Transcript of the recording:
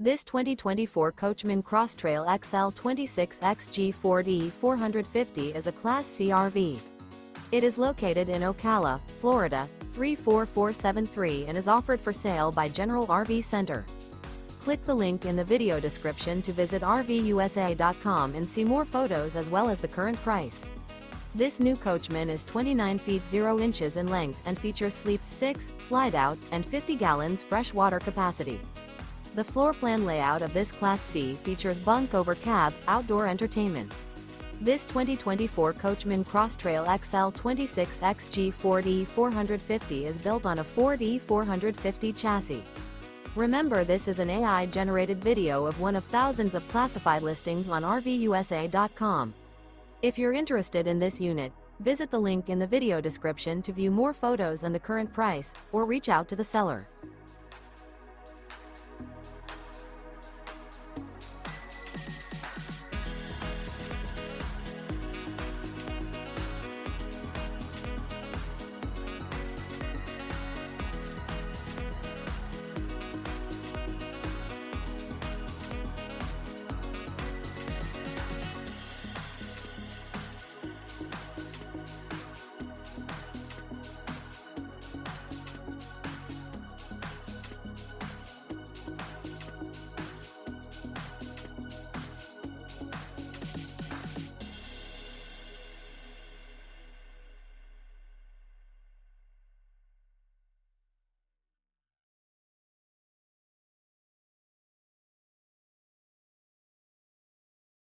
This 2024 Coachmen Cross Trail XL 26XG Ford E450 is a Class C RV. It is located in Ocala, Florida, 34473 and is offered for sale by General RV Center. Click the link in the video description to visit RVUSA.com and see more photos as well as the current price. This new Coachmen is 29 feet 0 inches in length and features sleeps 6, slide-out, and 50 gallons fresh water capacity. The floor plan layout of this Class C features bunk over cab, outdoor entertainment. This 2024 Coachmen Cross Trail XL 26XG Ford E450 is built on a Ford E450 chassis. Remember, this is an AI-generated video of one of thousands of classified listings on RVUSA.com. If you're interested in this unit, visit the link in the video description to view more photos and the current price, or reach out to the seller.